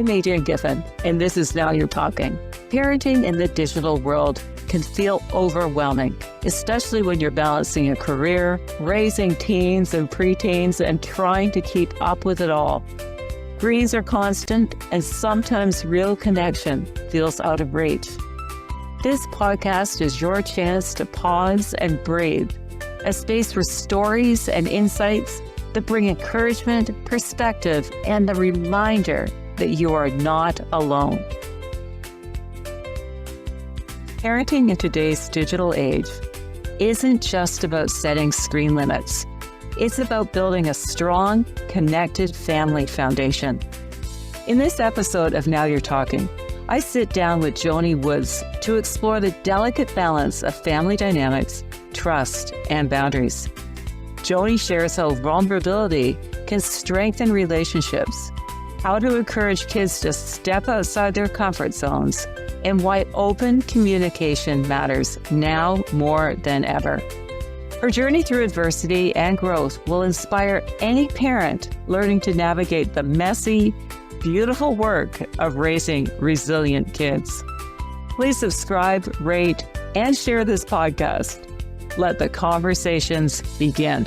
I'm Adrienne Giffen, and this is Now You're Talking. Parenting in the digital world can feel overwhelming, especially when you're balancing a career, raising teens and preteens, and trying to keep up with it all. Screens are constant, and sometimes real connection feels out of reach. This podcast is your chance to pause and breathe, a space for stories and insights that bring encouragement, perspective, and the reminder that you are not alone. Parenting in today's digital age isn't just about setting screen limits. It's about building a strong, connected family foundation. In this episode of Now You're Talking, I sit down with Joni Woods to explore the delicate balance of family dynamics, trust, and boundaries. Joni shares how vulnerability can strengthen relationships, how to encourage kids to step outside their comfort zones, and why open communication matters now more than ever. Her journey through adversity and growth will inspire any parent learning to navigate the messy, beautiful work of raising resilient kids. Please subscribe, rate, and share this podcast. Let the conversations begin.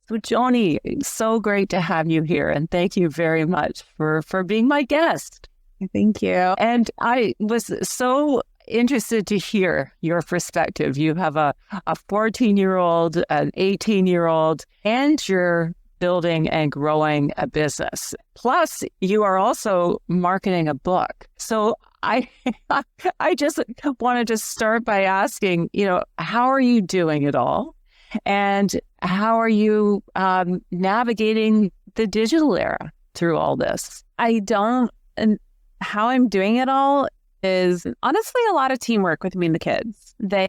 So Joni, so great to have you here, and thank you very much for being my guest. Thank you. And I was so interested to hear your perspective. You have a 14-year-old, an 18-year-old, and you're building and growing a business. Plus, you are also marketing a book. So I just wanted to start by asking, how are you doing it all? And how are you navigating the digital era through all this? And how I'm doing it all is honestly a lot of teamwork with me and the kids. They're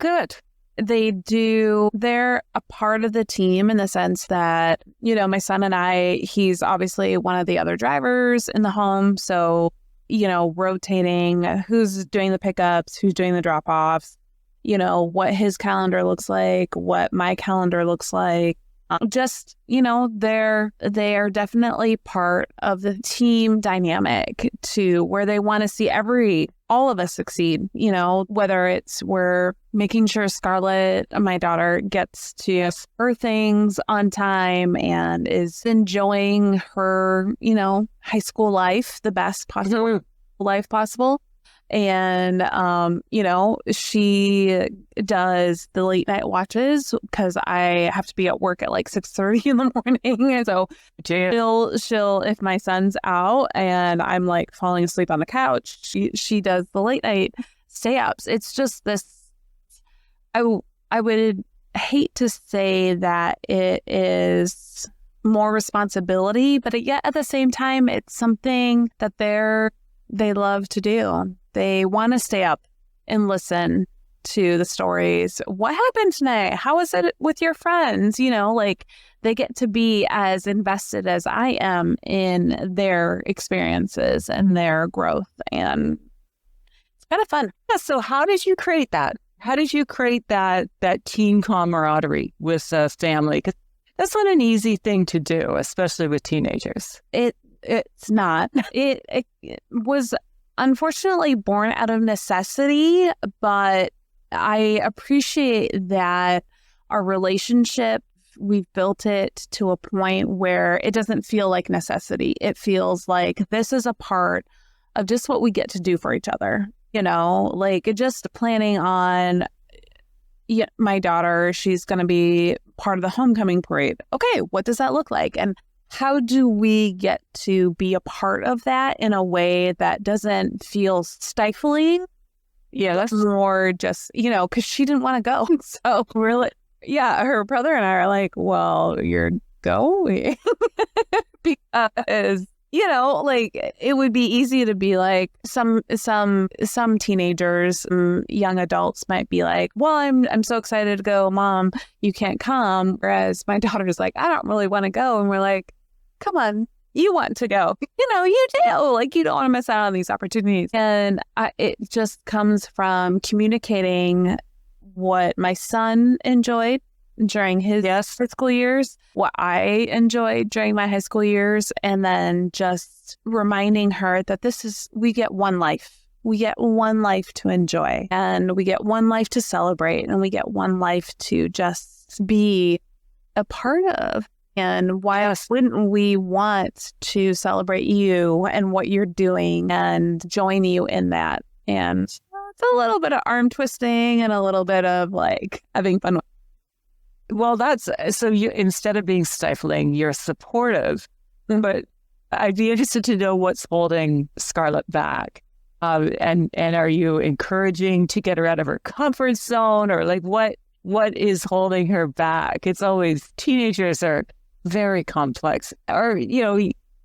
a part of the team in the sense that, my son and I, he's obviously one of the other drivers in the home. So, rotating who's doing the pickups, who's doing the drop-offs, what his calendar looks like, what my calendar looks like. They are definitely part of the team dynamic to where they want to see all of us succeed, whether it's we're making sure Scarlett, my daughter, gets to her things on time and is enjoying her, high school life, the best possible life possible. And, she does the late night watches because I have to be at work at like 6:30 in the morning. And so she'll, if my son's out and I'm like falling asleep on the couch, she does the late night stay ups. It's just this, I would hate to say that it is more responsibility, but yet at the same time, it's something that they love to do. They want to stay up and listen to the stories. What happened tonight? How was it with your friends? They get to be as invested as I am in their experiences and their growth. And it's kind of fun. Yeah, so how did you create that? How did you create that team camaraderie with family? Because that's not an easy thing to do, especially with teenagers. It's not. It was unfortunately born out of necessity, but I appreciate that our relationship, we've built it to a point where it doesn't feel like necessity. It feels like this is a part of just what we get to do for each other, just planning on my daughter, she's going to be part of the homecoming parade. Okay, what does that look like? And how do we get to be a part of that in a way that doesn't feel stifling? Yeah, that's more just, because she didn't want to go. So we're like, her brother and I are like, well, you're going because, it would be easy to be like some teenagers, young adults might be like, well, I'm so excited to go, Mom, you can't come. Whereas my daughter's like, I don't really want to go. And we're like, come on, you want to go. You do. You don't want to miss out on these opportunities. And it just comes from communicating what my son enjoyed during his high school years, what I enjoyed during my high school years, and then just reminding her that we get one life. We get one life to enjoy, and we get one life to celebrate, and we get one life to just be a part of. And why wouldn't we want to celebrate you and what you're doing and join you in that? And it's a little bit of arm twisting and a little bit of like having fun. Well, so you, instead of being stifling, you're supportive. But I'd be interested to know what's holding Scarlett back. And are you encouraging to get her out of her comfort zone, or like what is holding her back? It's always, teenagers are very complex, or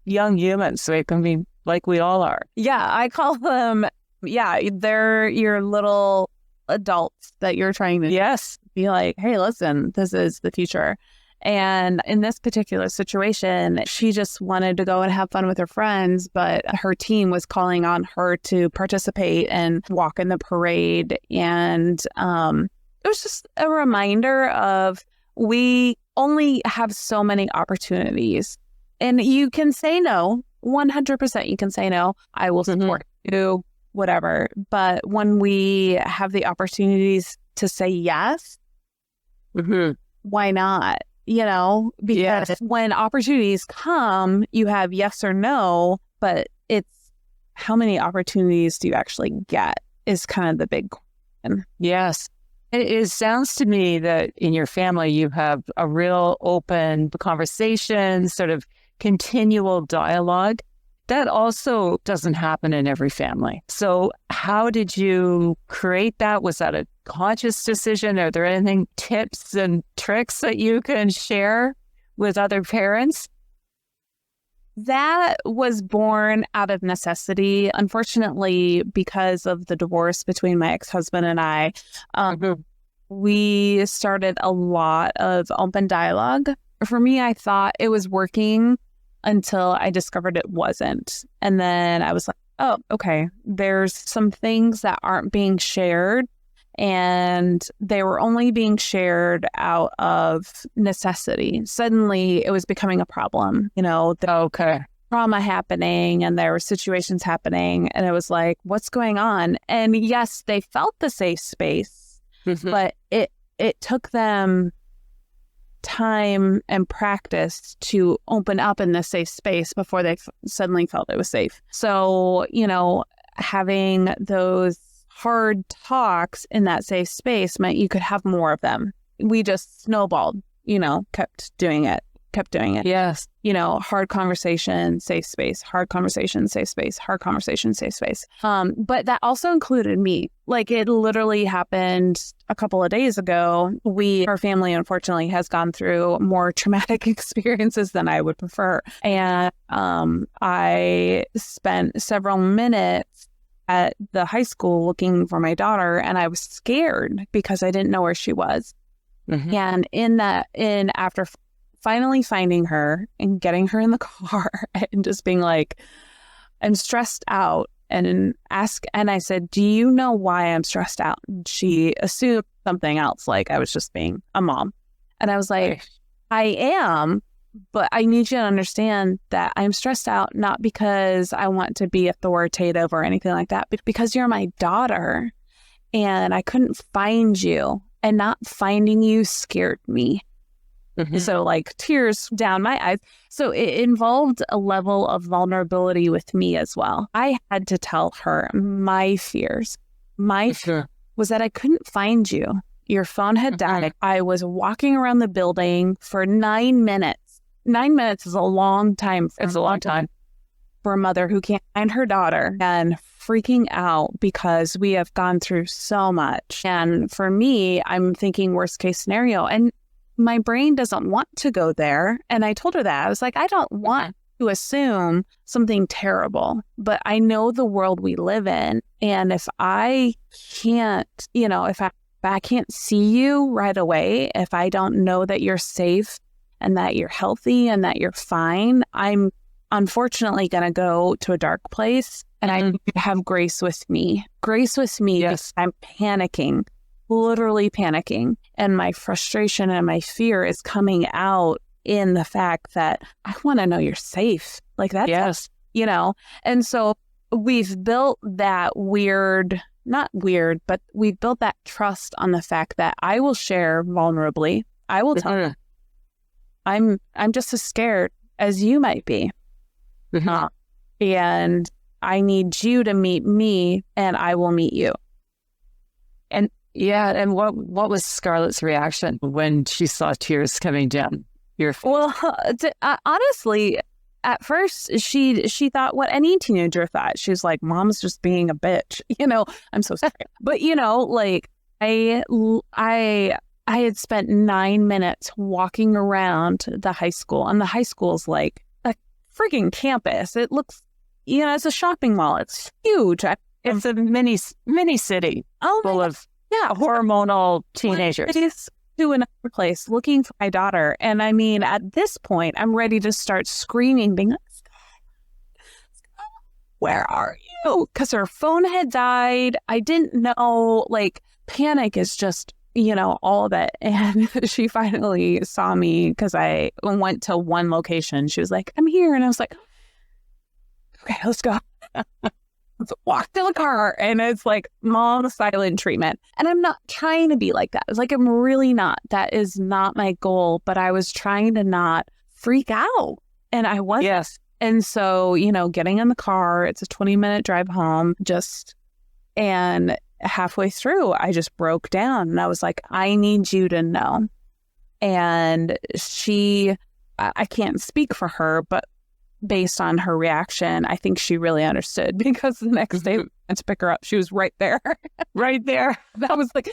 young humans, so it can be like we all are. Yeah, I call them. Yeah, they're your little adults that you're trying to be like, hey, listen, this is the future. And in this particular situation, she just wanted to go and have fun with her friends, but her team was calling on her to participate and walk in the parade. And it was just a reminder of, we only have so many opportunities. And you can say no, 100% you can say no. I will support you, whatever. But when we have the opportunities to say yes, why not? Because when opportunities come, you have yes or no, but it's how many opportunities do you actually get is kind of the big question. Yes. It sounds to me that in your family, you have a real open conversation, sort of continual dialogue. That also doesn't happen in every family. So how did you create that? Was that a conscious decision? Are there any tips and tricks that you can share with other parents? That was born out of necessity. Unfortunately, because of the divorce between my ex-husband and I, we started a lot of open dialogue. For me, I thought it was working until I discovered it wasn't. And then I was like, oh, okay, there's some things that aren't being shared, and they were only being shared out of necessity. Suddenly it was becoming a problem, trauma happening, and there were situations happening, and it was like, what's going on? And yes, they felt the safe space, but it took them time and practice to open up in this safe space before they suddenly felt it was safe. So, having those hard talks in that safe space meant you could have more of them. We just snowballed, kept doing it. Yes. Hard conversation, safe space, hard conversation, safe space, hard conversation, safe space. But that also included me. Like, it literally happened a couple of days ago. Our family, unfortunately, has gone through more traumatic experiences than I would prefer. And I spent several minutes at the high school looking for my daughter, and I was scared because I didn't know where she was. And after finally finding her and getting her in the car and just being like, I'm stressed out, and I said, do you know why I'm stressed out? And she assumed something else, like I was just being a mom. And I was like, I am, but I need you to understand that I'm stressed out, not because I want to be authoritative or anything like that, but because you're my daughter and I couldn't find you, and not finding you scared me. So like tears down my eyes. So it involved a level of vulnerability with me as well. I had to tell her my fears. My fear was that I couldn't find you. Your phone had died. I was walking around the building for 9 minutes. 9 minutes is a long time. It's a long time for a mother who can't find her daughter and freaking out because we have gone through so much. And for me, I'm thinking worst case scenario. And my brain doesn't want to go there. And I told her that. I was like, I don't want to assume something terrible, but I know the world we live in. And if I can't, if I can't see you right away, if I don't know that you're safe and that you're healthy and that you're fine, I'm unfortunately going to go to a dark place. And I need to have grace with me. Grace with me because I'm panicking. literally panicking, and my frustration and my fear is coming out in the fact that I want to know you're safe. Like that's, Yes. And so we've built that not weird, but we've built that trust on the fact that I will share vulnerably. I will tell you, I'm just as scared as you might be. And I need you to meet me, and I will meet you. And what was Scarlett's reaction when she saw tears coming down your face? Well, honestly, at first she thought what any teenager thought. She was like, "Mom's just being a bitch." I'm so sorry. But like I had spent 9 minutes walking around the high school, and the high school's like a freaking campus. It looks, it's a shopping mall. It's huge. It's a mini city full of hormonal teenagers. To another place looking for my daughter. And I mean, at this point, I'm ready to start screaming, being like, "Where are you?" Because her phone had died. I didn't know, panic is just, all of it. And she finally saw me because I went to one location. She was like, "I'm here." And I was like, "Okay, let's go." Let's walk to the car. And it's like mom silent treatment. And I'm not trying to be like that. It's like, I'm really not. That is not my goal. But I was trying to not freak out. And I wasn't. Yes. And so, getting in the car, it's a 20-minute drive home, and halfway through, I just broke down. And I was like, "I need you to know." And I can't speak for her, but based on her reaction, I think she really understood, because the next day we went to pick her up. She was right there. Right there. That was like,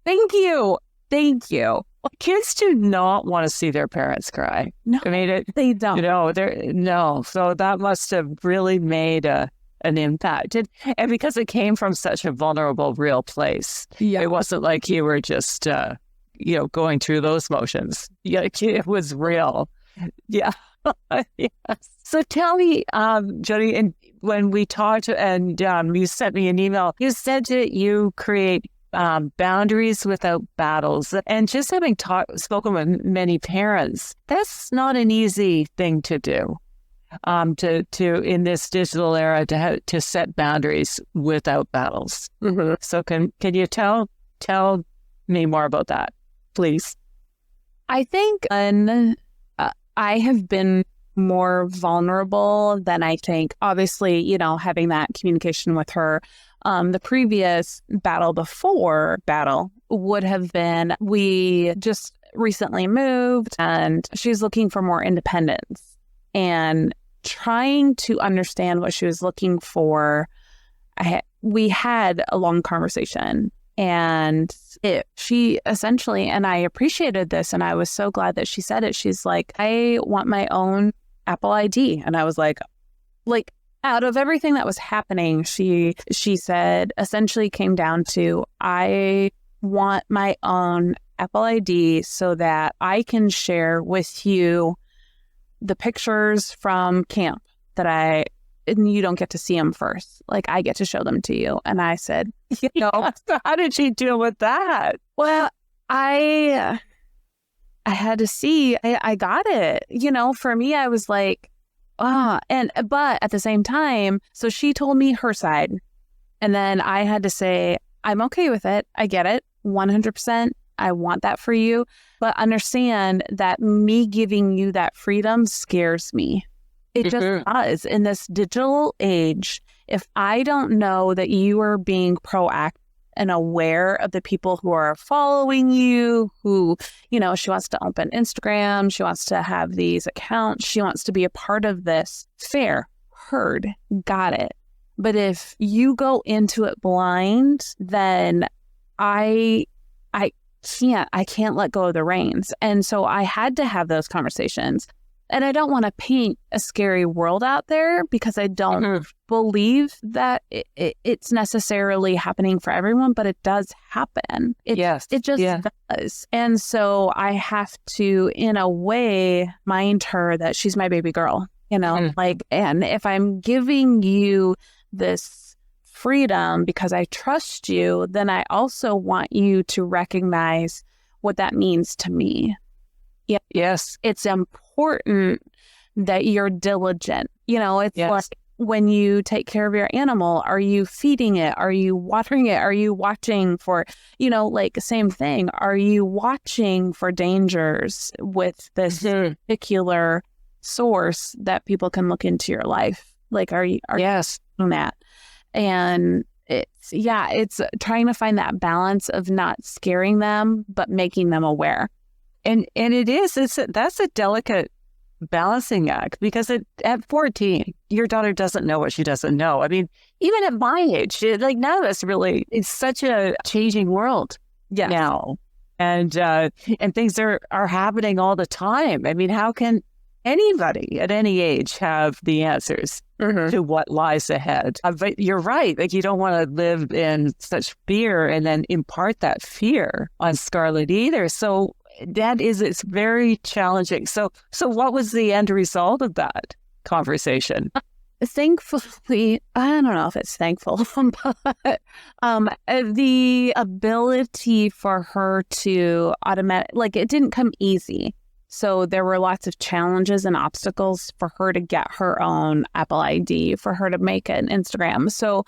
thank you. Kids do not want to see their parents cry. No, I mean, they don't. No. So that must have really made an impact. And because it came from such a vulnerable, real place, it wasn't like you were just, going through those motions. Yeah, it was real. Yeah. Yes. So tell me, Joni, and when we talked and you sent me an email, you said that you create boundaries without battles. And just having spoken with many parents, that's not an easy thing to do. To in this digital era to set boundaries without battles. Mm-hmm. So can you tell me more about that, please? I think I have been more vulnerable than I think. Obviously, having that communication with her, the previous battle would have been, we just recently moved and she's looking for more independence, and trying to understand what she was looking for. We had a long conversation. And she essentially, and I appreciated this, and I was so glad that she said it. She's like, "I want my own Apple ID." And I was like, out of everything that was happening, she said, essentially came down to, "I want my own Apple ID so that I can share with you the pictures from camp and you don't get to see them first. I get to show them to you." And I said, So how did she deal with that? Well, I had to see, I got it. For me, I was like, but at the same time, so she told me her side. And then I had to say, I'm okay with it. I get it. 100%. I want that for you. But understand that me giving you that freedom scares me. It just does. In this digital age, if I don't know that you are being proactive and aware of the people who are following you, who, she wants to open Instagram, she wants to have these accounts, she wants to be a part of this, fair, heard, got it. But if you go into it blind, then I can't let go of the reins. And so I had to have those conversations. And I don't want to paint a scary world out there, because I don't believe that it's necessarily happening for everyone, but it does happen. It just does. And so I have to, in a way, mind her that she's my baby girl, and if I'm giving you this freedom because I trust you, then I also want you to recognize what that means to me. Yeah. Yes. It's important that you're diligent. It's Yes. like when you take care of your animal, are you feeding it? Are you watering it? Are you watching for, like same thing. Are you watching for dangers with this particular source that people can look into your life? Like, are you Yes. doing that? And it's trying to find that balance of not scaring them, but making them aware. And that's a delicate balancing act, because at 14, your daughter doesn't know what she doesn't know. I mean, even at my age, like none of us really, it's such a changing world now. And things are happening all the time. I mean, how can anybody at any age have the answers to what lies ahead? But you're right. Like, you don't want to live in such fear and then impart that fear on Scarlett either. So it's very challenging. So what was the end result of that conversation? Thankfully, I don't know if it's thankful, but the ability for her to like, it didn't come easy. So there were lots of challenges and obstacles for her to get her own Apple ID, for her to make an Instagram. So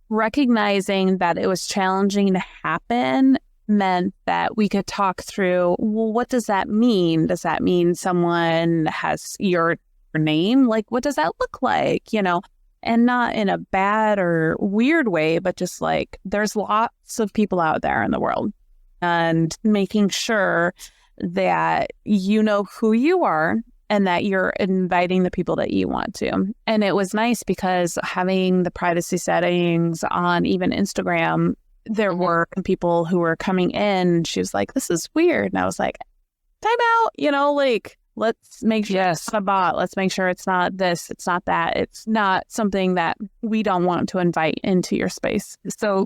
recognizing that it was challenging to happen meant that we could talk through, well, what does that mean? Does that mean someone has your name? Like, what does that look like? And not in a bad or weird way, but just like, there's lots of people out there in the world, and making sure that you know who you are and that you're inviting the people that you want to. And it was nice because having the privacy settings on even Instagram, there were people who were coming in. She was like, this is weird. And I was like, time out, like, let's make sure it's not a bot. Let's make sure it's not this, it's not that. It's not something that we don't want to invite into your space. So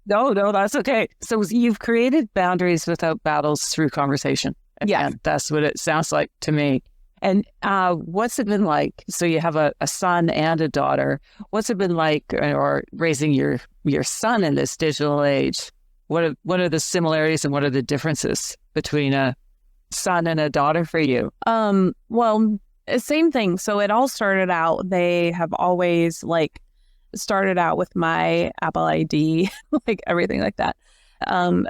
no, that's okay. So you've created boundaries without battles through conversation. Yeah. And that's what it sounds like to me. And what's it been like? So you have a son and a daughter. What's it been like, or raising your son in this digital age? What are the similarities and what are the differences between a son and a daughter for you? Well, same thing. So it all started out, they have always started out with my Apple ID, like everything like that.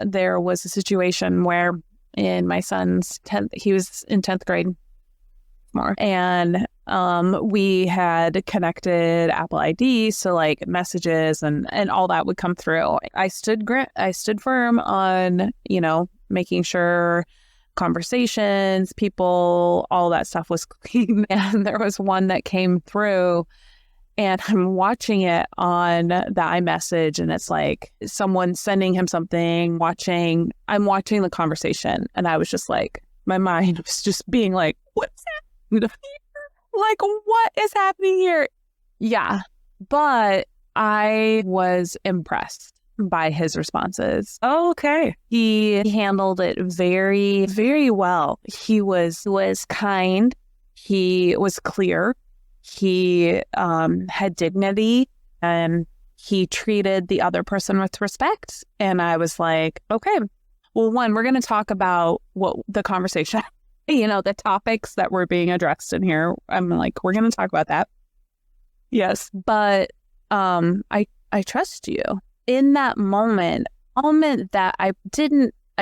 There was a situation where in my son's 10th, he was in 10th grade more, and we had connected Apple ID, so like messages and all that would come through. I stood firm on, making sure conversations, people, all that stuff was clean. And there was one that came through, and I'm watching it on the iMessage, and it's like someone sending him something, I'm watching the conversation, and I was just like, my mind was just being like, what's happening? Like, what is happening here? Yeah. But I was impressed by his responses. Oh, okay. He handled it very, very well. He was kind. He was clear. He had dignity, and he treated the other person with respect. And I was like, okay, well, one, we're going to talk about what the conversation, the topics that were being addressed in here. I'm like, we're going to talk about that. Yes. But I trust you. In that moment that I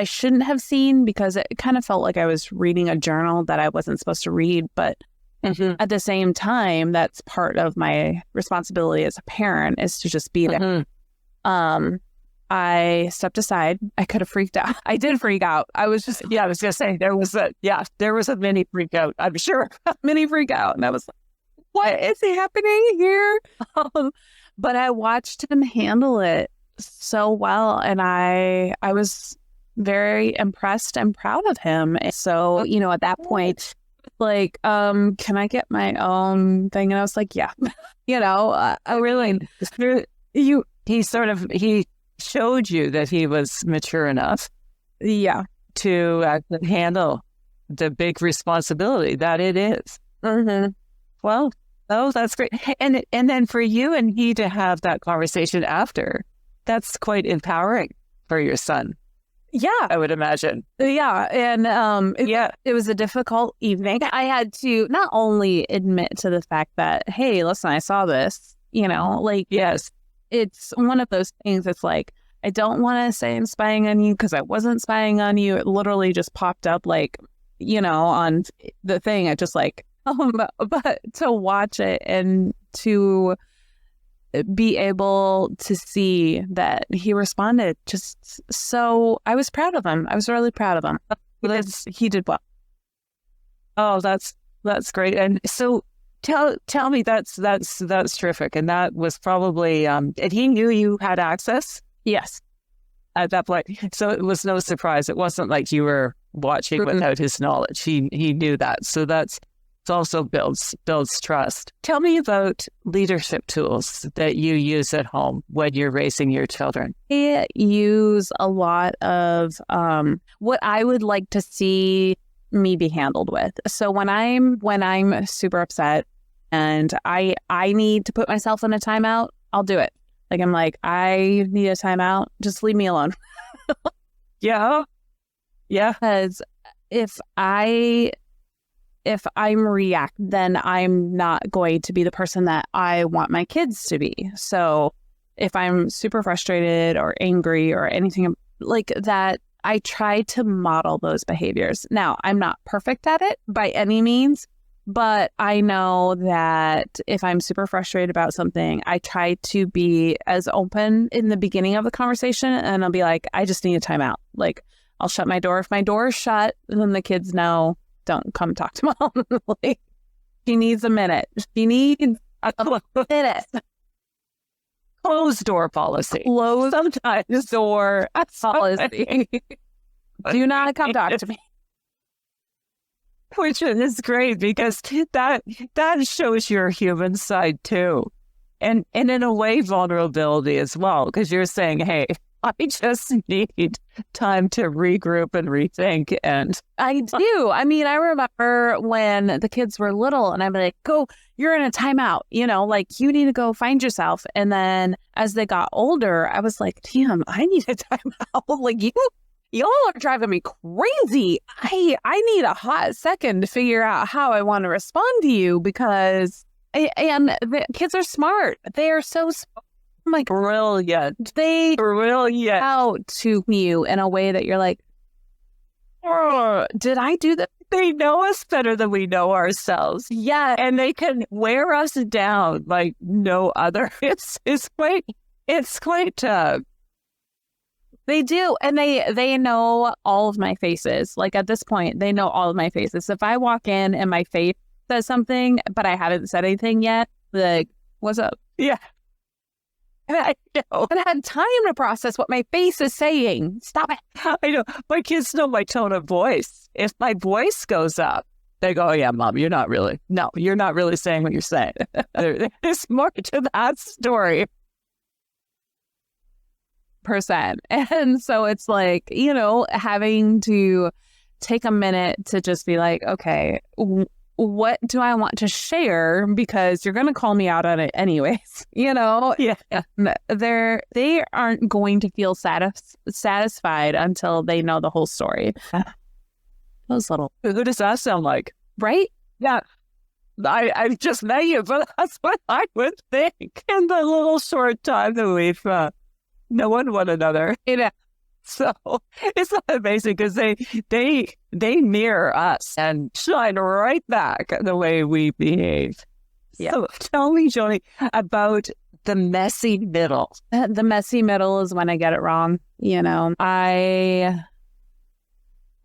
shouldn't have seen, because it kind of felt like I was reading a journal that I wasn't supposed to read. But at the same time, that's part of my responsibility as a parent, is to just be there. I stepped aside. I could have freaked out. I did freak out. I was just, I was going to say, there was a mini freak out, I'm sure. Mini freak out. And I was like, what is happening here? But I watched him handle it so well. And I was very impressed and proud of him. And so, at that point, like, can I get my own thing? And I was like, yeah, I really, he showed you that he was mature enough, to handle the big responsibility that it is. Mm-hmm. Well, Oh, that's great. And then for you and he to have that conversation after, that's quite empowering for your son, Yeah. I would imagine. Yeah. And it was a difficult evening. I had to not only admit to the fact that, hey, listen, I saw this, like, Yes. it's one of those things. It's like, I don't want to say I'm spying on you because I wasn't spying on you. It literally just popped up like, on the thing. I just like, but to watch it and to be able to see that he responded just so, I was proud of him. I was really proud of him because he did well. Oh, that's great. And so tell me, that's terrific. And that was probably and he knew you had access Yes. at that point. So it was no surprise. It wasn't like you were watching without his knowledge. He knew that. So it also builds trust. Tell me about leadership tools that you use at home when you're raising your children. I use a lot of what I would like to see me be handled with. So when I'm super upset and I need to put myself in a timeout, I'll do it. Like, I'm like, I need a timeout. Just leave me alone. Yeah. Yeah. Because if I'm react, then I'm not going to be the person that I want my kids to be. So if I'm super frustrated or angry or anything like that, I try to model those behaviors. Now, I'm not perfect at it by any means, but I know that if I'm super frustrated about something, I try to be as open in the beginning of the conversation, and I'll be like, I just need a timeout. Like, I'll shut my door. If my door is shut, then the kids know, don't come talk to mom. Like, she needs a minute. She needs a minute. Closed door policy. Sometimes door policy. Do not come talk to me. Which is great because that shows your human side too. And in a way, vulnerability as well, because you're saying, hey, I just need time to regroup and rethink. And I do. I mean, I remember when the kids were little and I'm like, go, you're in a timeout, like you need to go find yourself. And then as they got older, I was like, damn, I need a timeout. Like, y'all are driving me crazy. I need a hot second to figure out how I want to respond to you because, and the kids are smart. They are so smart. I'm like, brilliant. They brilliant out to you in a way that you're like, oh, did I do that? They know us better than we know ourselves. Yeah. And they can wear us down like no other. It's quite they do. And they know all of my faces. Like at this point, they know all of my faces. If I walk in and my face says something, but I haven't said anything yet, like, what's up? Yeah. I know. And I had time to process what my face is saying. Stop it. I know. My kids know my tone of voice. If my voice goes up, they go, oh, yeah, Mom, you're not really saying what you're saying. There's more to that story. Percent. And so it's like, having to take a minute to just be like, okay, what do I want to share? Because you're going to call me out on it anyways, Yeah. They aren't going to feel satisfied until they know the whole story. Those little... Who does that sound like? Right? Yeah. I just met you, but that's what I would think in the little short time that we've known one another. So it's not amazing because they mirror us and shine right back the way we behave. Yeah. So tell me, Joni, about the messy middle. The messy middle is when I get it wrong.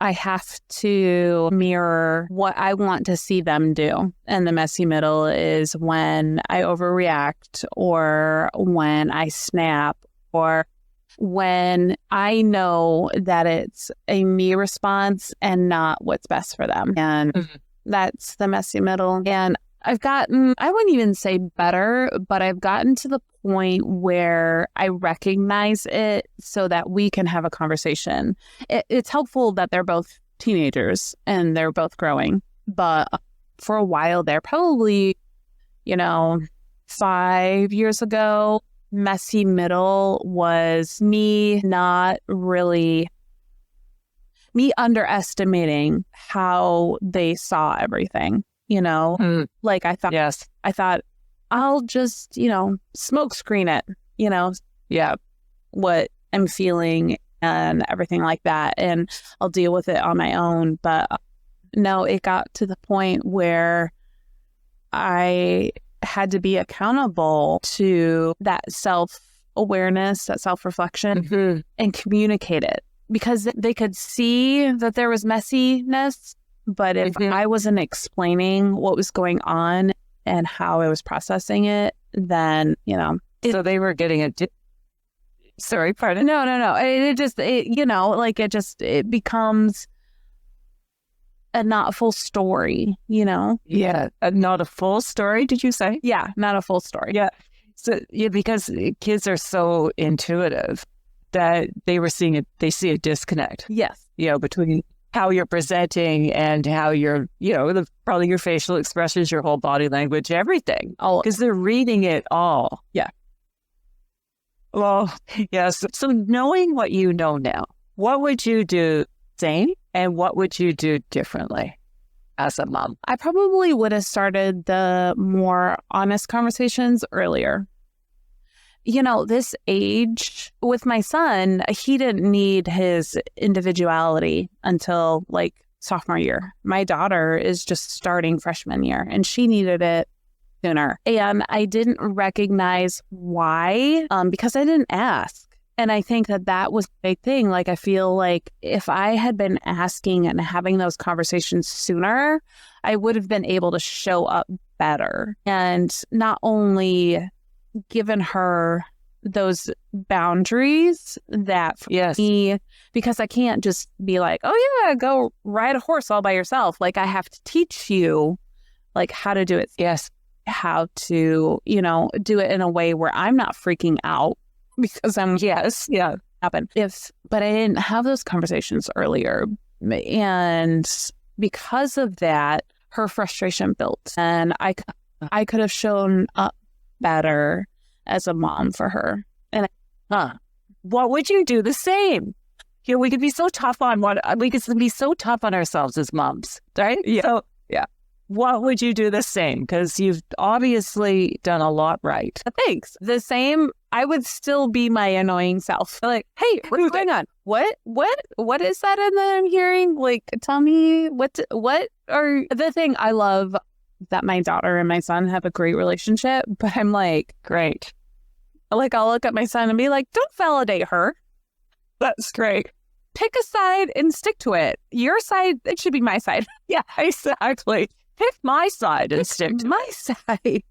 I have to mirror what I want to see them do. And the messy middle is when I overreact or when I snap or when I know that it's a me response and not what's best for them. And that's the messy middle. And I've gotten, I wouldn't even say better, but I've gotten to the point where I recognize it so that we can have a conversation. It's helpful that they're both teenagers and they're both growing, but for a while they're probably 5 years ago, messy middle was me underestimating how they saw everything, like Yes. I thought I'll just, smoke screen it, Yeah. what I'm feeling and everything like that. And I'll deal with it on my own. But no, it got to the point where I had to be accountable to that self-awareness, that self-reflection, and communicate it, because they could see that there was messiness. But if I wasn't explaining what was going on and how I was processing it, then, so they were getting it. Sorry, pardon? No. It becomes a not full story, Yeah. Not a full story, did you say? Yeah, not a full story. Yeah. So, because kids are so intuitive that they see a disconnect. Yes. Between how you're presenting and how you're, probably your facial expressions, your whole body language, everything. Because they're reading it all. Yeah. Well, yes. So knowing what you know now, what would you do same and what would you do differently as a mom? I probably would have started the more honest conversations earlier. This age with my son, he didn't need his individuality until like sophomore year. My daughter is just starting freshman year and she needed it sooner. And I didn't recognize why, because I didn't ask. And I think that was a big thing. Like, I feel like if I had been asking and having those conversations sooner, I would have been able to show up better and not only given her those boundaries that for me, because I can't just be like, oh yeah, go ride a horse all by yourself. Like, I have to teach you like how to do it. Yes. How to, do it in a way where I'm not freaking out because happen. But I didn't have those conversations earlier. And because of that, her frustration built, and I could have shown up better as a mom for her. And what would you do the same? We could be so tough on ourselves as moms, right? Yeah. So, yeah. What would you do the same? Because you've obviously done a lot right. Thanks. The same. I would still be my annoying self. Like, hey, what's going on? What is that in that I'm hearing? Like, tell me what are the thing. I love that my daughter and my son have a great relationship, but I'm like, great. Like, I'll look at my son and be like, don't validate her. That's great. Pick a side and stick to it. Your side, it should be my side. Yeah, exactly. Pick my side and stick to my side.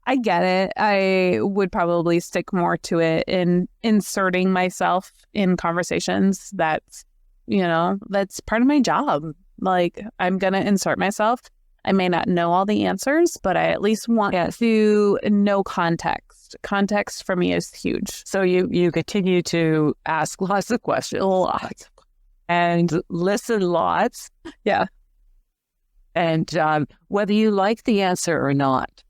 I get it. I would probably stick more to it in inserting myself in conversations. That's part of my job. Like, I'm going to insert myself. I may not know all the answers, but I at least want to know context. Context for me is huge. So you continue to ask lots of questions. Lots. And listen lots. Yeah. And whether you like the answer or not.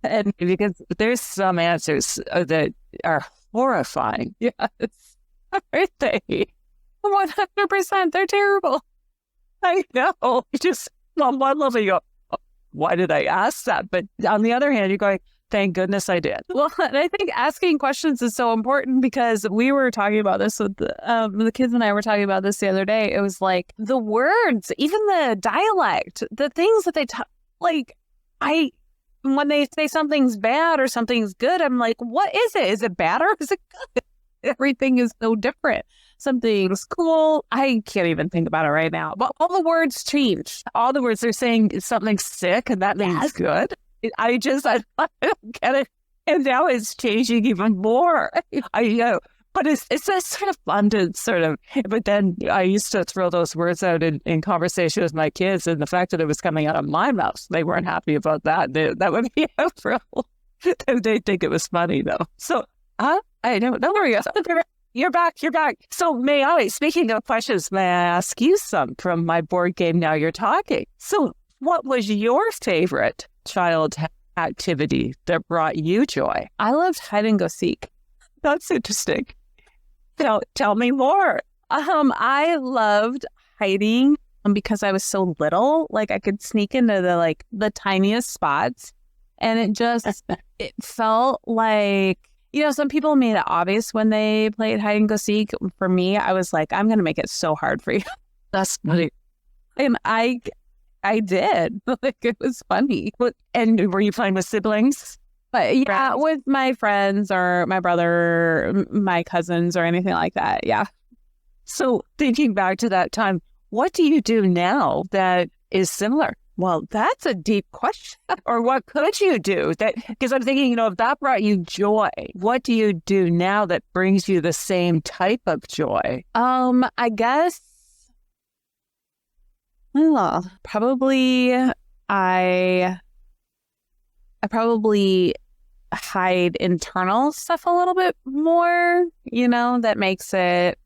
And because there's some answers that are horrifying. Yes. Aren't they? 100%. They're terrible. I know. Just on one level, you go, why did I ask that? But on the other hand, you're going, thank goodness I did. Well, and I think asking questions is so important because we were talking about this with the kids and I were talking about this the other day. It was like the words, even the dialect, the things that they when they say something's bad or something's good, I'm like, what is it? Is it bad or is it good? Everything is so different. Something's cool. I can't even think about it right now. But all the words change. All the words, they're saying something's sick and that means good. I don't get it. And now it's changing even more. But it's that sort of abundant sort of, but then I used to throw those words out in conversation with my kids, and the fact that it was coming out of my mouth, they weren't happy about that. That would be a thrill. They'd think it was funny though. So, I don't know where you are. You're back. So speaking of questions, may I ask you some from my board game Now You're Talking? So What was your favorite child activity that brought you joy? I loved hide and go seek. That's interesting. Tell me more. I loved hiding because I was so little. Like I could sneak into the tiniest spots, and it felt like, some people made it obvious when they played hide and go seek. For me, I was like, I'm going to make it so hard for you. That's funny. And I did. Like, it was funny. And were you playing with siblings? But yeah, Friends? with my friends or my brother, my cousins or anything like that. Yeah. So thinking back to that time, what do you do now that is similar? Well, that's a deep question. Or what could you do? Because I'm thinking, if that brought you joy, what do you do now that brings you the same type of joy? I guess, well, probably I probably hide internal stuff a little bit more, that makes it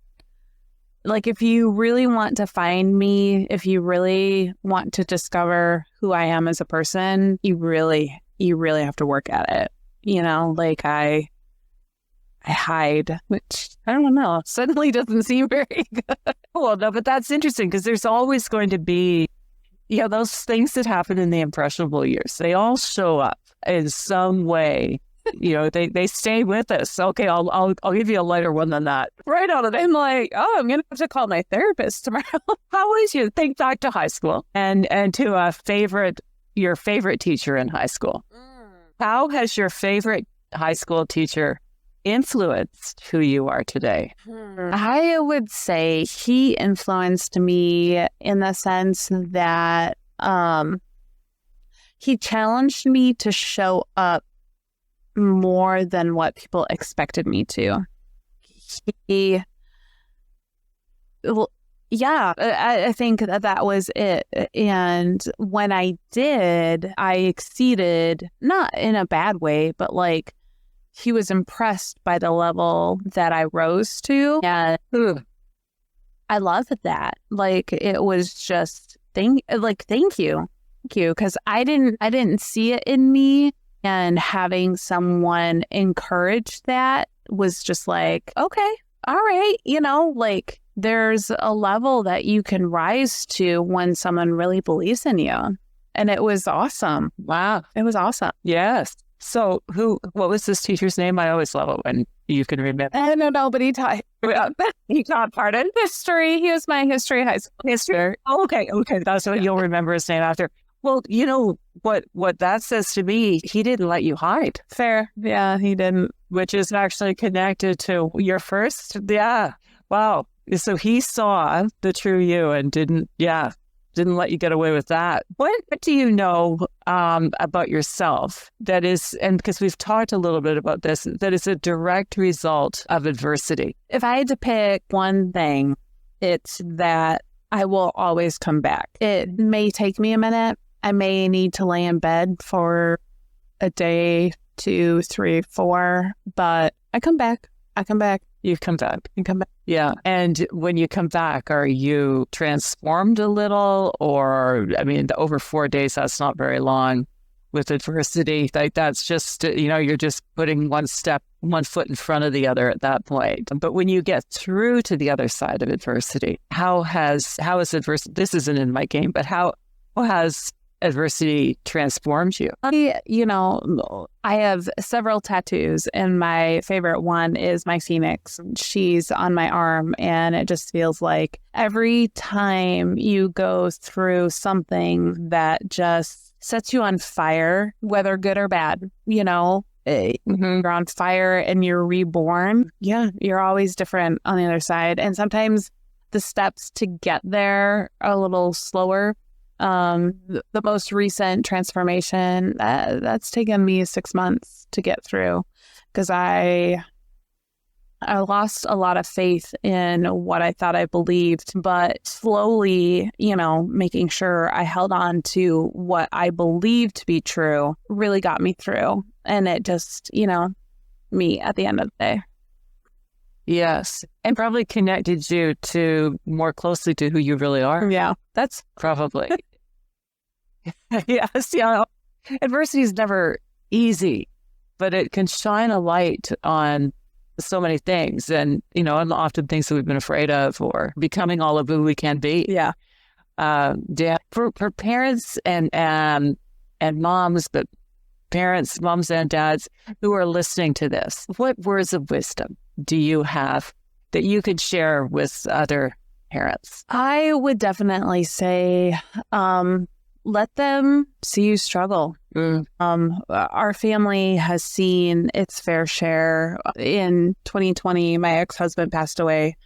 like, if you really want to find me, if you really want to discover who I am as a person, you really have to work at it. Like I hide, which I don't know, suddenly doesn't seem very good. Well, no, but that's interesting because there's always going to be, those things that happen in the impressionable years. They all show up in some way. They stay with us. Okay, I'll give you a lighter one than that. Right on it. I'm like, I'm gonna have to call my therapist tomorrow. How was you? Think back to high school and to your favorite teacher in high school. How has your favorite high school teacher influenced who you are today? I would say he influenced me in the sense that he challenged me to show up more than what people expected me to. I think that was it. And when I did, I exceeded, not in a bad way, but like he was impressed by the level that I rose to. And I loved that. Like, it was just, thank you. Because I didn't see it in me. And having someone encourage that was just like, okay, all right. Like, there's a level that you can rise to when someone really believes in you. And it was awesome. Wow. It was awesome. Yes. So what was this teacher's name? I always love it when you can remember. I don't know, but he taught pardon? History. He was my history high school. History. Oh, okay. That's what you'll remember his name after. Well, what that says to me, he didn't let you hide. Fair. Yeah, he didn't. Which is actually connected to your first. Yeah. Wow. So he saw the true you and didn't let you get away with that. What do you know about yourself that is, and because we've talked a little bit about this, that is a direct result of adversity? If I had to pick one thing, it's that I will always come back. It may take me a minute. I may need to lay in bed for a day, 2, 3, 4, but I come back. You come back. You come back. Yeah. And when you come back, are you transformed a little? Or, over 4 days, that's not very long with adversity. Like, that's just, you're just putting one foot in front of the other at that point. But when you get through to the other side of adversity, how has adversity, this isn't in my game, but how has adversity transformed you? I have several tattoos, and my favorite one is my phoenix. She's on my arm, and it just feels like every time you go through something that just sets you on fire, whether good or bad, you're on fire and you're reborn. Yeah, you're always different on the other side. And sometimes the steps to get there are a little slower. The most recent transformation, that's taken me 6 months to get through, because I lost a lot of faith in what I thought I believed, but slowly, making sure I held on to what I believed to be true really got me through. And it just, me at the end of the day. Yes. And probably connected you to more closely to who you really are. Yeah. That's probably. Yes, yeah. Adversity is never easy, but it can shine a light on so many things, and often things that we've been afraid of, or becoming all of who we can be. Yeah. Yeah. For parents and moms, but parents, moms and dads who are listening to this, what words of wisdom do you have that you could share with other parents? I would definitely say, let them see you struggle. Our family has seen its fair share. In 2020, my ex-husband passed away,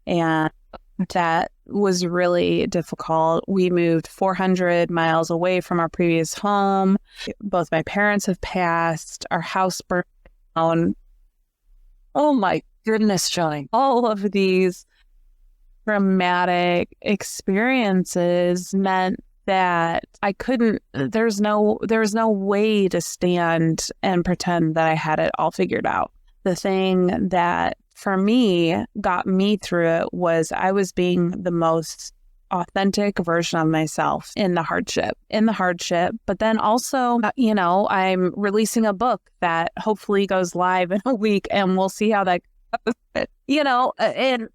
and that was really difficult. We moved 400 miles away from our previous home. Both my parents have passed. Our house burned down. Oh my goodness, Joni. All of these traumatic experiences meant that I couldn't, there's no way to stand and pretend that I had it all figured out. The thing that for me got me through it was I was being the most authentic version of myself in the hardship, but then also, I'm releasing a book that hopefully goes live in a week, and we'll see how that goes. And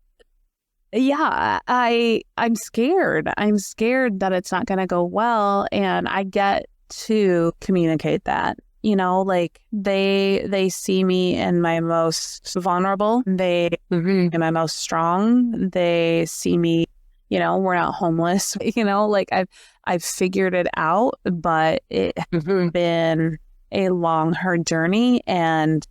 yeah, I'm scared. I'm scared that it's not going to go well. And I get to communicate that, like they see me in my most vulnerable. They in my most strong. They see me, we're not homeless, like I've figured it out, but it's been a long, hard journey, and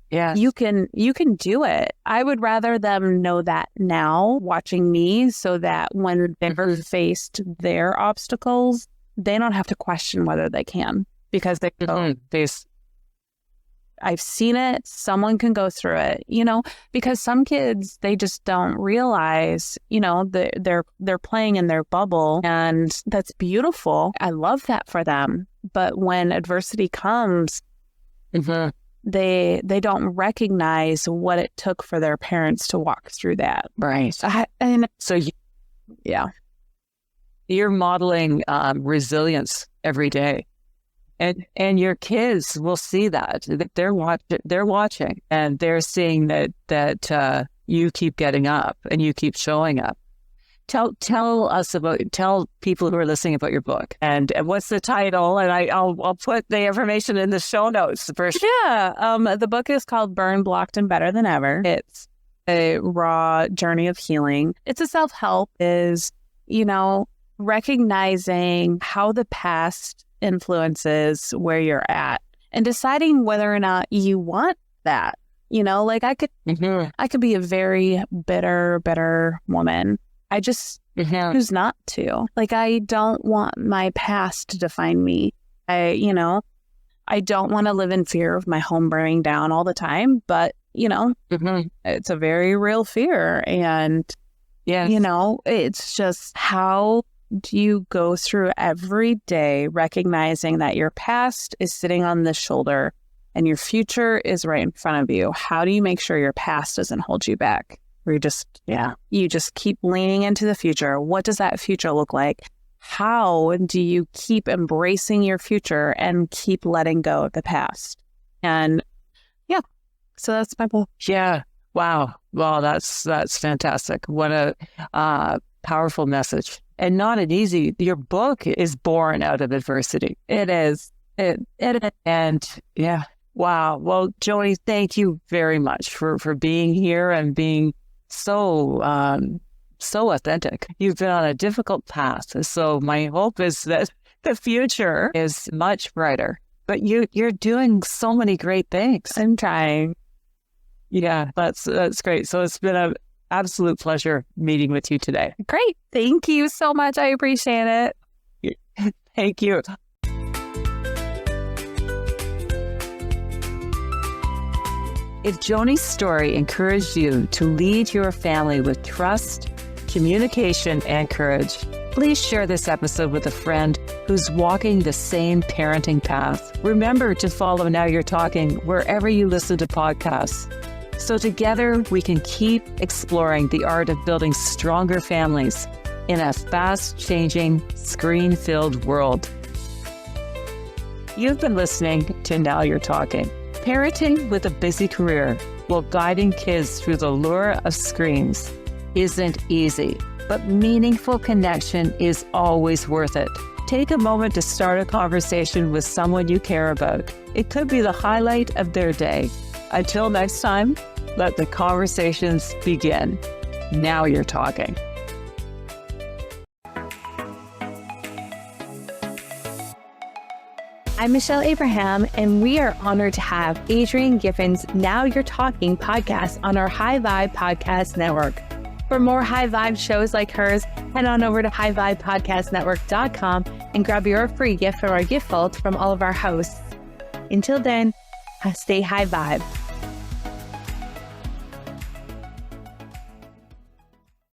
yeah, you can do it. I would rather them know that now, watching me, so that when they've faced their obstacles, they don't have to question whether they can, because they I've seen it. Someone can go through it, because some kids, they just don't realize, they're playing in their bubble, and that's beautiful. I love that for them. But when adversity comes, they don't recognize what it took for their parents to walk through that. Right. You're modeling resilience every day, and your kids will see that. They're watching, and they're seeing that you keep getting up and you keep showing up. Tell people who are listening about your book, and what's the title, and I'll put the information in the show notes first. Yeah, the book is called Burn, Blocked, and Better Than Ever. It's a raw journey of healing. It's a self-help, is recognizing how the past influences where you're at, and deciding whether or not you want that. Like I could be a very bitter woman. I just choose not to. Like, I don't want my past to define me. I don't want to live in fear of my home burning down all the time, but, it's a very real fear. And, it's just, how do you go through every day recognizing that your past is sitting on this shoulder and your future is right in front of you? How do you make sure your past doesn't hold you back? Where you just keep leaning into the future. What does that future look like? How do you keep embracing your future and keep letting go of the past? And so that's my book. Yeah. Wow. Well, that's fantastic. What a powerful message, and not an easy. Your book is born out of adversity. It is. And yeah. Wow. Well, Joni, thank you very much for being here and being so authentic. You've been on a difficult path. So my hope is that the future is much brighter. But you're doing so many great things. I'm trying. Yeah, that's great. So it's been an absolute pleasure meeting with you today. Great. Thank you so much. I appreciate it. Thank you. If Joni's story encouraged you to lead your family with trust, communication, and courage, please share this episode with a friend who's walking the same parenting path. Remember to follow Now You're Talking wherever you listen to podcasts, so together we can keep exploring the art of building stronger families in a fast-changing, screen-filled world. You've been listening to Now You're Talking. Parenting with a busy career while guiding kids through the lure of screens isn't easy, but meaningful connection is always worth it. Take a moment to start a conversation with someone you care about. It could be the highlight of their day. Until next time, let the conversations begin. Now you're talking. I'm Michelle Abraham, and we are honored to have Adrienne Giffen's Now You're Talking podcast on our High Vibe Podcast Network. For more high vibe shows like hers, head on over to highvibepodcastnetwork.com and grab your free gift from our gift vault from all of our hosts. Until then, stay high vibe.